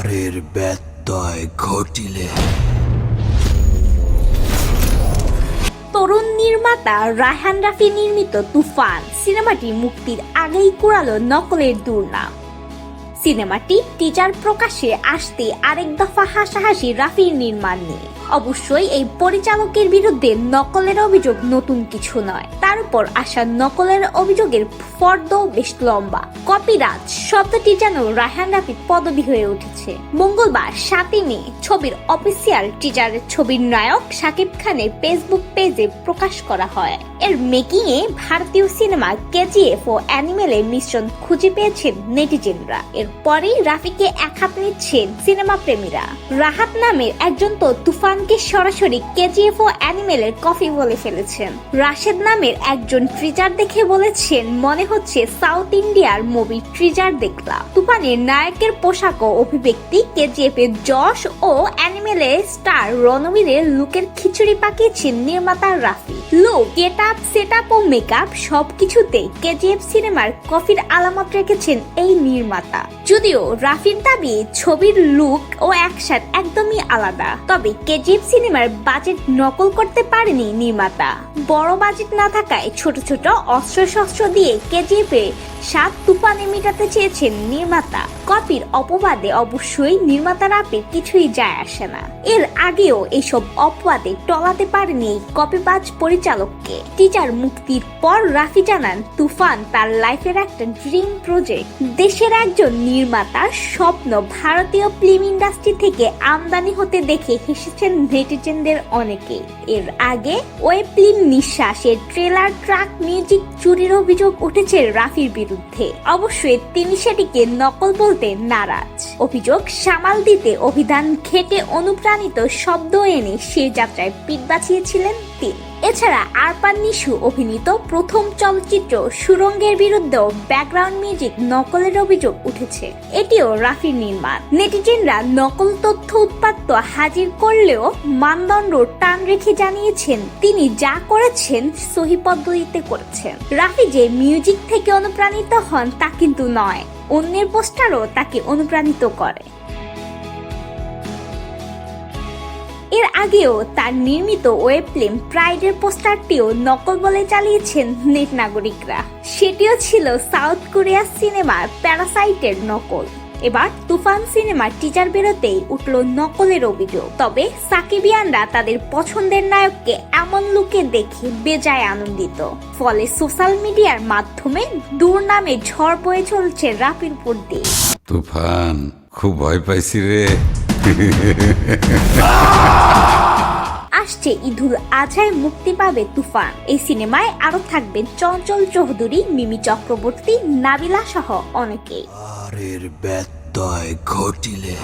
পারের ব্যত্যয় ঘটিলে। তরুণ নির্মাতা রায়হান রাফি নির্মিত তুফান সিনেমাটি মুক্তির আগেই কুড়ালো নকলের দুর্নাম। সিনেমাটি টিজার প্রকাশে আসতে আরেক দফা হাসাহাসি রাফির নির্মাণ নিয়ে। অবশ্যই এই পরিচালকের বিরুদ্ধে নকলের অভিযোগ নতুন কিছু নয়, তার উপর আসা নকলের অভিযোগের ফর্দ বেশ লম্বা। কপিরাজ শব্দটি যেন রায়হান রাফির পদবি হয়ে উঠেছে। মঙ্গলবার 7 মে ছবির অফিসিয়াল টিজারের ছবির নায়ক শাকিব খানের ফেসবুক পেজে প্রকাশ করা হয়। এর মেকিং এ ভারতীয় সিনেমা কেজিএফ ও অ্যানিমেলের মিশ্রণ খুঁজে পেয়েছেন নেটিজেনরা। এরপরেই রাফিকে একহাত নিচ্ছেন সিনেমা প্রেমীরা। রাহাত নামের একজন তো তুফানকে সরাসরি কেজিএফ ও অ্যানিমেলের কপি বলে ফেলেছেন। রাশেদ নামের একজন ট্রিজার দেখে বলেছেন, মনে হচ্ছে সাউথ ইন্ডিয়ার মুভি ট্রিজার দেখলাম। তুফানের নায়কের পোশাক ও অভিব্যক্তি কেজিএফ এর যশ ও অ্যানিমেলের স্টার রণবীরের লুকের খিচুড়ি পাকিয়েছেন নির্মাতা Rafi. Look, get up, set up ও মেকআপ সবকিছুতেই কেজিএফ সিনেমার কপির আলামত রেখেছেন এই নির্মাতা। যদিও রাফির দাবি ছবির লুক ও অ্যাকশন একদমই আলাদা, তবে কেজিএফ সিনেমার বাজেট নকল করতে পারেনি নির্মাতা। বড় বাজেট না থাকায় ছোট ছোট অস্ত্রশস্ত্র দিয়ে কেজিএফ এর স্বাদ তুফানে মেটাতে চেয়েছেন নির্মাতা। কপির অপবাদে অবশ্যই নির্মাতা রাফির কিছুই যায় আসে না। এর আগেও এসব অপবাদে টলাতে পারেনি কপিবাজ পরিচালককে। টিজার মুক্তির পর রাফি জানান, তুফান তার লাইফের একটা ড্রিম প্রজেক্ট। দেশের একজন নির্মাতার স্বপ্ন ভারতীয় ফিল্ম ইন্ডাস্ট্রি থেকে আমদানি হতে দেখে হেসেছেন নেটিজেনদের অনেকে। এর আগে ওয়েব ফিল্ম নিঃশ্বাসের ট্রেলার ট্র্যাক মিউজিক চুরির অভিযোগ উঠেছে রাফির বিরুদ্ধে। অবশ্যই তিনি সেটিকে নকল বলতে নারাজ। অভিযোগ সামাল দিতে অভিধান ঘেটে অনুপ্রাণিত শব্দ এনে সে যাত্রায় পিঠ বাঁচিয়েছিলেন তিনি। এছাড়া আরপান নিশু অভিনীত প্রথম চলচ্চিত্র সুরঙ্গের বিরুদ্ধেও ব্যাকগ্রাউন্ড মিউজিক নকলের অভিযোগ উঠেছে। এটিও রাফির নির্মাণ। নেটিজেনরা নকল তথ্য উৎপাত্ত হাজির করলেও মানদণ্ড টান রেখে জানিয়েছেন, তিনি যা করেছেন সহি পদ্ধতিতে করেছেন। রাফি যে মিউজিক থেকে অনুপ্রাণিত হন তা কিন্তু নয়, অন্যের পোস্টারও তাকে অনুপ্রাণিত করে। এর আগেও তার নির্মিত ওয়েব ফিল্ম প্রাইডের পোস্টারটিও নকল বলে চালিয়েছেন নেট নাগরিকরা। সেটিও ছিল সাউথ কোরিয়ার সিনেমার প্যারাসাইটের নকল। এবার তুফান সিনেমার টিজার বেরোতেই উঠল নকলের অভিযোগ। তবে সাকিবিয়ানরা তাদের পছন্দের নায়ককে এমন লুকে দেখে বেজায় আনন্দিত। ফলে সোশ্যাল মিডিয়ার মাধ্যমে দুর্নামে ঝড় বয়ে চলছে রাফির উপর দিয়ে। তুফান, খুব ভয় পাইছি রে। আসছে ঈদুল আজহায় মুক্তি পাবে তুফান। এই সিনেমায় আরো থাকবেন চঞ্চল চৌধুরী, মিমি চক্রবর্তী, নাবিলা সহ অনেকেই। পারের ব্যত্যয় ঘটিলে।